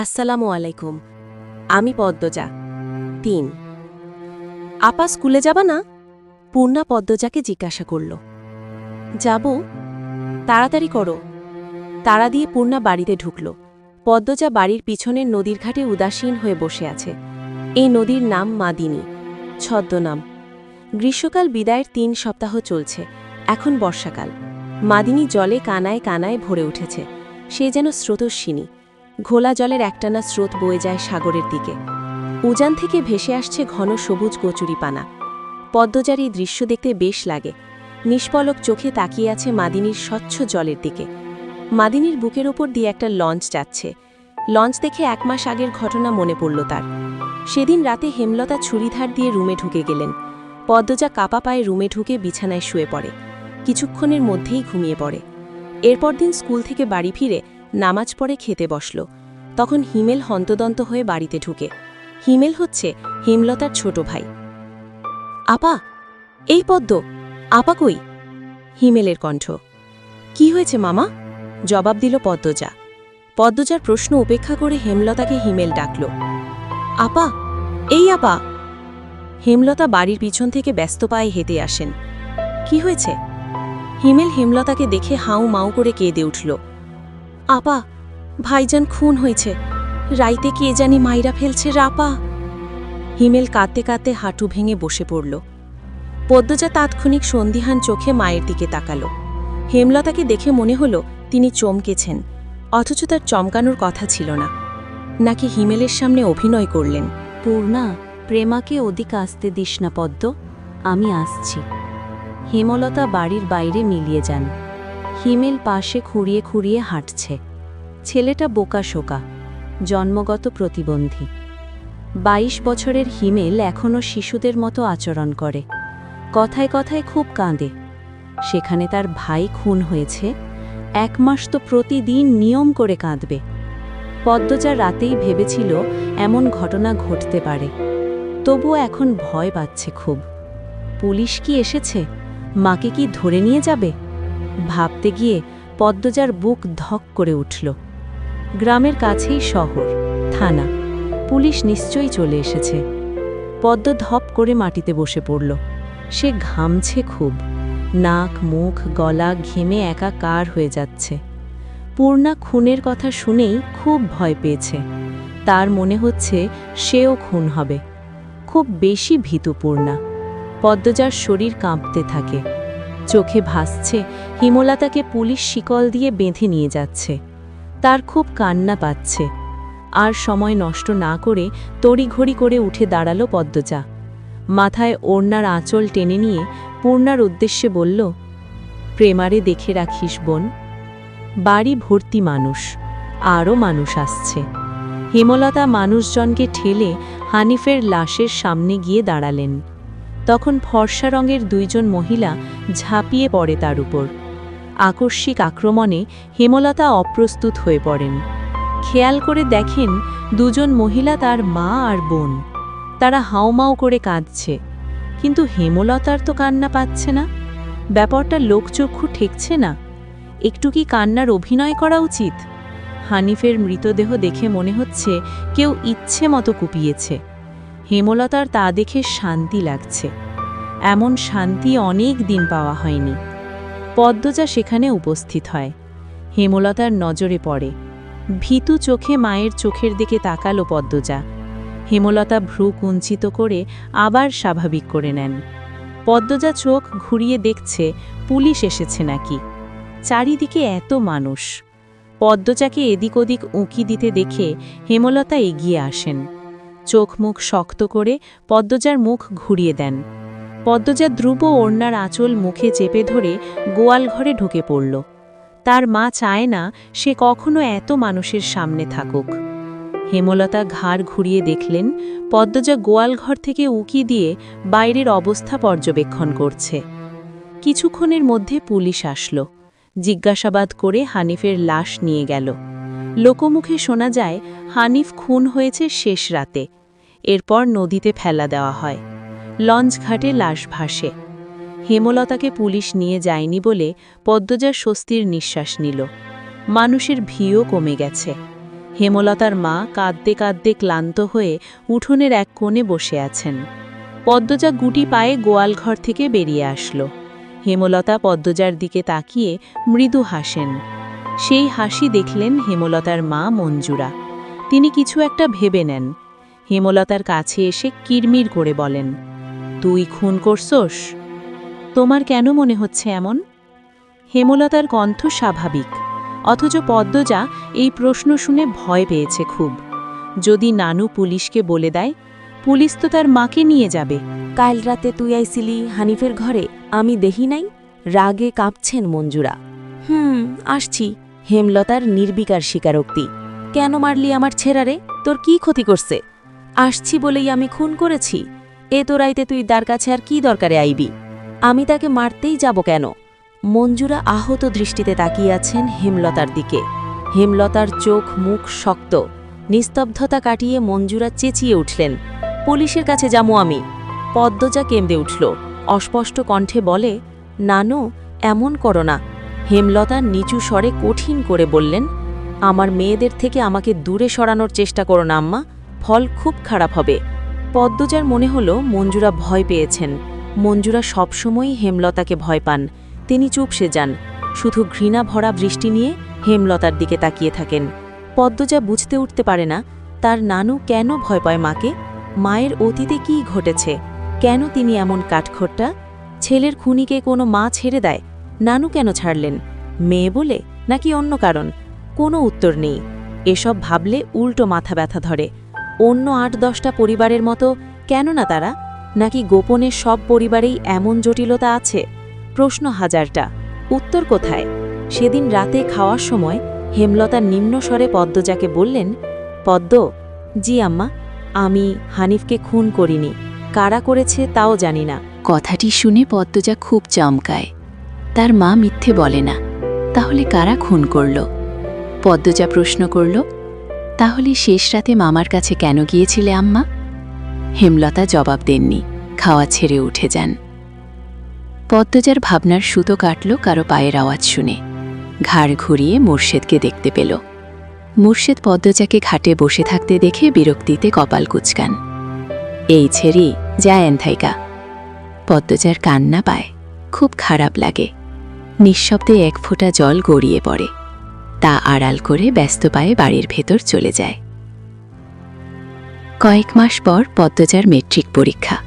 আসসালামু আলাইকুম। আমি পদ্মজা। ৩। আপা স্কুলে যাবা না? পূর্ণা পদ্মজাকে জিজ্ঞাসা করল। যাব। তাড়াতাড়ি করো। তাড়া দিয়ে পূর্ণা বাড়িতে ঢুকল। পদ্মজা বাড়ির পিছনের নদীর ঘাটে উদাসীন হয়ে বসে আছে। এই নদীর নাম মাদিনী, ছদ্মনাম। গ্রীষ্মকাল বিদায়ের ৩ সপ্তাহ চলছে। এখন বর্ষাকাল। মাদিনী জলে কানায় কানায় ভরে উঠেছে। সে যেন স্রোতস্বিনী। ঘোলা জলের একটানা স্রোত বয়ে যায় সাগরের দিকে। উজান থেকে ভেসে আসছে ঘন সবুজ কচুরিপানা। পদ্মজার এই দৃশ্য দেখতে বেশ লাগে। নিষ্পলক চোখে তাকিয়ে আছে মাদিনীর স্বচ্ছ জলের দিকে। মাদিনীর বুকের ওপর দিয়ে একটা লঞ্চ যাচ্ছে। লঞ্চ দেখে ১ মাস আগের ঘটনা মনে পড়ল তার। সেদিন রাতে হেমলতা ছুরিধার দিয়ে রুমে ঢুকে গেলেন। পদ্মজা কাপা পায়ে রুমে ঢুকে বিছানায় শুয়ে পড়ে। কিছুক্ষণের মধ্যেই ঘুমিয়ে পড়ে। এরপর দিন স্কুল থেকে বাড়ি ফিরে নামাজ পড়ে খেতে বসল। তখন হিমেল হন্তদন্ত হয়ে বাড়িতে ঢুকে। হিমেল হচ্ছে হেমলতার ছোট ভাই। আপা, এই পদ্ম, আপা কই? হিমেলের কণ্ঠ। কি হয়েছে মামা? জবাব দিল পদ্মজা। পদ্মজার প্রশ্ন উপেক্ষা করে হেমলতাকে হিমেল ডাকল। আপা, এই আপা। হেমলতা বাড়ির পিছন থেকে ব্যস্ত পায়ে হেঁটে আসেন। কি হয়েছে? হিমেল হেমলতাকে দেখে হাউ মাউ করে কেঁদে উঠল। আপা, ভাইজান খুন হয়েছে। রাইতে কে জানি মাইরা ফেলছে রাপা। হিমেল কাঁদতে কাঁদতে হাঁটু ভেঙে বসে পড়ল। পদ্মজা তাৎক্ষণিক সন্দিহান চোখে মায়ের দিকে তাকাল। হেমলতাকে দেখে মনে হল তিনি চমকেছেন, অথচ তার চমকানোর কথা ছিল না। নাকি হিমেলের সামনে অভিনয় করলেন। পূর্ণা, প্রেমাকে ওদিকে আসতে দিস না পদ্ম, আমি আসছি। হেমলতা বাড়ির বাইরে মিলিয়ে যান। হিমেল পাশে খুঁড়িয়ে খুঁড়িয়ে হাঁটছে। ছেলেটা বোকাশোকা, জন্মগত প্রতিবন্ধী। ২২ বছরের হিমেল এখনও শিশুদের মতো আচরণ করে। কথায় কথায় খুব কাঁদে। সেখানে তার ভাই খুন হয়েছে, ১ মাস তো প্রতিদিন নিয়ম করে কাঁদবে। পদ্মজা রাতেই ভেবেছিল এমন ঘটনা ঘটতে পারে, তবুও এখন ভয় পাচ্ছে খুব। পুলিশ কি এসেছে? মাকে কি ধরে নিয়ে যাবে? ভাবতে গিয়ে পদ্মজার বুক ধক করে উঠল। গ্রামের কাছেই শহর, থানা। পুলিশ নিশ্চয়ই চলে এসেছে। পদ্ম ধপ করে মাটিতে বসে পড়ল। সে ঘামছে খুব। নাক, মুখ, গলা ঘেমে একাকার হয়ে যাচ্ছে। পূর্ণা খুনের কথা শুনেই খুব ভয় পেয়েছে। তার মনে হচ্ছে সেও খুন হবে। খুব বেশি ভীতু পূর্ণা। পদ্মজার শরীর কাঁপতে থাকে। চোখে ভাসছে হিমলতাকে পুলিশ শিকল দিয়ে বেঁধে নিয়ে যাচ্ছে। তার খুব কান্না পাচ্ছে। আর সময় নষ্ট না করে তড়িঘড়ি করে উঠে দাঁড়ালো পদ্মজা। মাথায় ওড়নার আঁচল টেনে নিয়ে পূর্ণার উদ্দেশ্যে বলল, প্রেমারে দেখে রাখিস বোন। বাড়ি ভর্তি মানুষ, আরও মানুষ আসছে। হেমলতা মানুষজনকে ঠেলে হানিফের লাশের সামনে গিয়ে দাঁড়ালেন। তখন ফর্সা রঙের ২ জন মহিলা ঝাঁপিয়ে পড়ে তার উপর। আকস্মিক আক্রমণে হেমলতা অপ্রস্তুত হয়ে পড়েন। খেয়াল করে দেখেন ২ জন মহিলা তার মা আর বোন। তারা হাউমাউ করে কাঁদছে, কিন্তু হেমলতার তো কান্না পাচ্ছে না। ব্যাপারটা লোকচক্ষু ঠেকছে না। একটু কি কান্নার অভিনয় করা উচিত? হানিফের মৃতদেহ দেখে মনে হচ্ছে কেউ ইচ্ছে মতো কুপিয়েছে। হেমলতার তা দেখে শান্তি লাগছে। এমন শান্তি অনেক দিন পাওয়া হয়নি। পদ্মজা সেখানে উপস্থিত হয়। হেমলতার নজরে পড়ে। ভীতু চোখে মায়ের চোখের দিকে তাকালো পদ্মজা। হেমলতা ভ্রু কুঞ্চিত করে আবার স্বাভাবিক করে নেন। পদ্মজা চোখ ঘুরিয়ে দেখছে পুলিশ এসেছে নাকি। চারিদিকে এত মানুষ। পদ্মজাকে এদিক ওদিক উঁকি দিতে দেখে হেমলতা এগিয়ে আসেন। চোখ মুখ শক্ত করে পদ্মজার মুখ ঘুরিয়ে দেন। পদ্মজা দ্রুব ওড়নার আঁচল মুখে চেপে ধরে গোয়াল ঘরে ঢুকে পড়ল। তার মা চায় না সে কখনো এত মানুষের সামনে থাকুক। হেমলতা ঘাড় ঘুরিয়ে দেখলেন পদ্মজা গোয়াল ঘর থেকে উঁকি দিয়ে বাইরের অবস্থা পর্যবেক্ষণ করছে। কিছুক্ষণের মধ্যে পুলিশ আসলো। জিজ্ঞাসাবাদ করে হানিফের লাশ নিয়ে গেল। লোকমুখে শোনা যায় হানিফ খুন হয়েছে শেষ রাতে। এরপর নদীতে ফেলা দেওয়া হয়। লঞ্চ ঘাটে লাশ ভাসে। হেমলতাকে পুলিশ নিয়ে যায়নি বলে পদ্মজা স্বস্তির নিঃশ্বাস নিল। মানুষের ভিড়ও কমে গেছে। হেমলতার মা কাঁদতে কাঁদতে ক্লান্ত হয়ে উঠোনের এক কোণে বসে আছেন। পদ্মজা গুটি পায়ে গোয়ালঘর থেকে বেরিয়ে আসলো। হেমলতা পদ্মজার দিকে তাকিয়ে মৃদু হাসেন। সেই হাসি দেখলেন হেমলতার মা মঞ্জুরা। তিনি কিছু একটা ভেবে নেন। হেমলতার কাছে এসে কিরমির করে বলেন, তুই খুন করছস? তোমার কেন মনে হচ্ছে এমন? হেমলতার কণ্ঠ স্বাভাবিক, অথচ পদ্মজা এই প্রশ্ন শুনে ভয় পেয়েছে খুব। যদি নানু পুলিশকে বলে দেয়, পুলিশ তো তার মাকে নিয়ে যাবে। কাল রাতে তুই আইছিলি হানিফের ঘরে, আমি দেখি নাই? রাগে কাঁপছেন মঞ্জুরা। আসছি। হেমলতার নির্বিকার স্বীকারোক্তি। কেন মারলি আমার ছেড়ারে? তোর কি ক্ষতি করছে? আসছি বলেই আমি খুন করেছি? এ তো রাইতে তুই তার কাছে আর কি দরকারে আইবি? আমি তাকে মারতেই যাব কেন? মঞ্জুরা আহত দৃষ্টিতে তাকিয়ে আছেন হেমলতার দিকে। হেমলতার চোখ মুখ শক্ত। নিস্তব্ধতা কাটিয়ে মঞ্জুরা চেঁচিয়ে উঠলেন, পুলিশের কাছে যাবো আমি। পদ্মজা কেঁদে উঠল, অস্পষ্ট কণ্ঠে বলে, নানু, এমন করো না। হেমলতা নিচু স্বরে কঠিন করে বললেন, আমার মেয়েদের থেকে আমাকে দূরে সরানোর চেষ্টা করো না আম্মা, ফল খুব খারাপ হবে। পদ্মজার মনে হলো মঞ্জুরা ভয় পেয়েছেন। মঞ্জুরা সবসময়ই হেমলতাকে ভয় পান। তিনি চুপসে যান, শুধু ঘৃণা ভরা দৃষ্টি নিয়ে হেমলতার দিকে তাকিয়ে থাকেন। পদ্মজা বুঝতে উঠতে পারে না তার নানু কেন ভয় পায় মাকে। মায়ের অতীতে কি ঘটেছে? কেন তিনি এমন কাঠখোট্টা? ছেলের খুনিকে কোনো মা ছেড়ে দেয়, নানু কেন ছাড়লেন? মেয়ে বলে নাকি অন্য কারণ? কোনো উত্তর নেই। এসব ভাবলে উল্টো মাথা ব্যথা ধরে। অন্য ৮-১০টা পরিবারের মতো কেন না তারা? নাকি গোপনে সব পরিবারেই এমন জটিলতা আছে? প্রশ্ন হাজারটা, উত্তর কোথায়? সেদিন রাতে খাওয়ার সময় হেমলতা নিম্ন স্বরে পদ্মজাকে বললেন, পদ্ম, জি আম্মা, আমি হানিফকে খুন করিনি। কারা করেছে তাও জানি না। কথাটি শুনে পদ্মজা খুব চমকায়। তার মা মিথ্যে বলে না। তাহলে কারা খুন করল? পদ্মজা প্রশ্ন করল, তাহলে শেষ রাতে মামার কাছে কেন গিয়েছিলে আম্মা? হেমলতা জবাব দেননি, খাওয়া ছেড়ে উঠে যান। পদ্মজার ভাবনার সুতো কাটল কারো পায়ের আওয়াজ শুনে। ঘাড় ঘুরিয়ে মোর্শেদকে দেখতে পেল। মোর্শেদ পদ্মজাকে ঘাটে বসে থাকতে দেখে বিরক্তিতে কপাল কুচকান। এই ছেড়ি, যায় এনথাইকা। পদ্মজার কান্না পায়, খুব খারাপ লাগে। নিঃশব্দে এক ফোঁটা জল গড়িয়ে পড়ে। তা আড়াল করে ব্যস্ত পায়ে বাড়ির ভেতর চলে যায়। কয়েক মাস পর পদ্মজার মেট্রিক পরীক্ষা।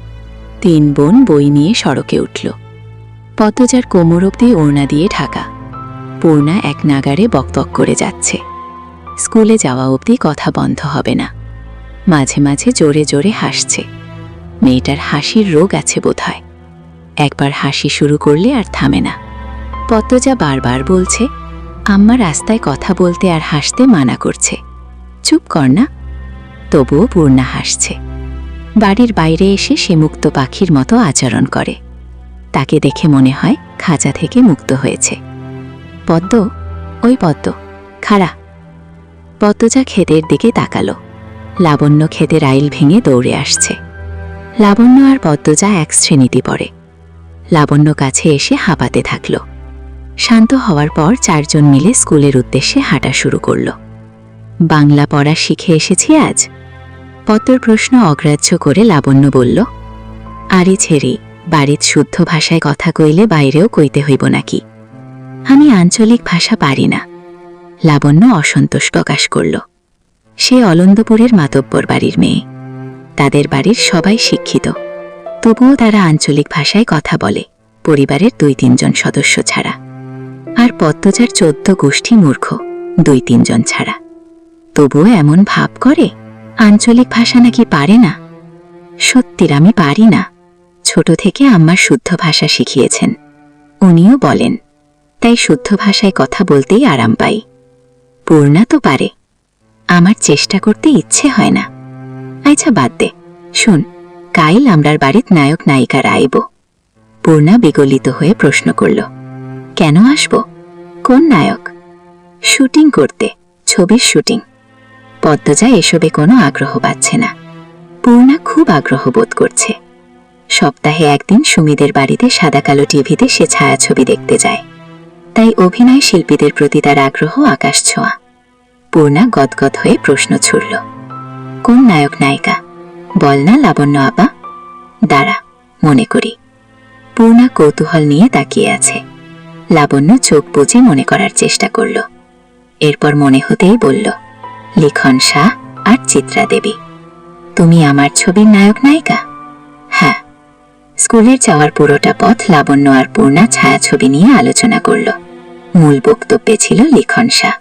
৩ বোন বই নিয়ে সড়কে উঠল। পদ্মজার কোমর অবধি ওড়না দিয়ে ঢাকা। পূর্ণা এক নাগারে বকবক করে যাচ্ছে। স্কুলে যাওয়া অবধি কথা বন্ধ হবে না। মাঝে মাঝে জোরে জোরে হাসছে। মেয়েটার হাসির রোগ আছে বোধহয়। একবার হাসি শুরু করলে আর থামে না। পদ্মজা বারবার বলছে, আম্মা রাস্তায় কথা বলতে আর হাসতে মানা করছে, চুপ কর না। তবুও পূর্ণা হাসছে। বাড়ির বাইরে এসে সে মুক্ত পাখির মতো আচরণ করে। তাকে দেখে মনে হয় খাঁচা থেকে মুক্ত হয়েছে। পদ্ম, ওই পদ্ম, খাড়া। পদ্মজা ক্ষেতের দিকে তাকালো। লাবণ্য ক্ষেতের আইল ভেঙে দৌড়ে আসছে। লাবণ্য আর পদ্মজা এক শ্রেণীতে পড়ে। লাবণ্য কাছে এসে হাঁপাতে থাকল। শান্ত হওয়ার পর 4 জন মিলে স্কুলের উদ্দেশ্যে হাঁটা শুরু করল। বাংলা পড়া শিখে এসেছি আজ? পদ্মর প্রশ্ন অগ্রাহ্য করে লাবণ্য বলল, আরে ছেড়ি, বাড়ির শুদ্ধ ভাষায় কথা কইলে বাইরেও কইতে হইব নাকি? আমি আঞ্চলিক ভাষা পারি না। লাবণ্য অসন্তোষ প্রকাশ করল। সে অলন্দপুরের মাতব্বর বাড়ির মেয়ে। তাদের বাড়ির সবাই শিক্ষিত, তবুও তারা আঞ্চলিক ভাষায় কথা বলে, পরিবারের 2-3 জন সদস্য ছাড়া। আর পদ্মজার 14 গোষ্ঠী মূর্খ, 2-3 জন ছাড়া। তবুও এমন ভাব করে আঞ্চলিক ভাষা নাকি পারে না। সত্যির আমি পারি না। ছোট থেকে আম্মা শুদ্ধ ভাষা শিখিয়েছেন, উনিও বলেন, তাই শুদ্ধ ভাষায় কথা বলতেই আরাম পাই। পূর্ণা তো পারে, আমার চেষ্টা করতে ইচ্ছে হয় না। আচ্ছা বাদ দে, শুন, কাইল আমরার বাড়িত নায়ক নায়িকারা আইব। পূর্ণা বিগলিত হয়ে প্রশ্ন করল, কেন আসব? কোন নায়ক? শুটিং করতে, ছবির শুটিং। পদ্মজা এসবে কোনো আগ্রহ পাচ্ছে না। পূর্ণা খুব আগ্রহ বোধ করছে। সপ্তাহে একদিন সুমিদের বাড়িতে সাদা কালো টিভিতে সে ছায়াছবি দেখতে যায়। তাই অভিনয় শিল্পীদের প্রতি তার আগ্রহ আকাশ ছোঁয়া। পূর্ণা গদগদ হয়ে প্রশ্ন ছুড়ল, কোন নায়ক নায়িকা? বল না লাবণ্য আপা। দাঁড়া, মনে করি। পূর্ণা কৌতূহল নিয়ে তাকিয়ে আছে। লাবণ্য চোখ বুজে মনে করার চেষ্টা করল। এরপর মনে হতেই বলল, লিখন শাহ আর চিত্রা দেবী। তুমি আমার ছবির নায়ক নায়িকা? হ্যাঁ। স্কুলের যাওয়ার পুরোটা পথ লাবণ্য আর পূর্ণা ছায়াছবি নিয়ে আলোচনা করল। মূল বক্তব্যে ছিল লিখন শাহ।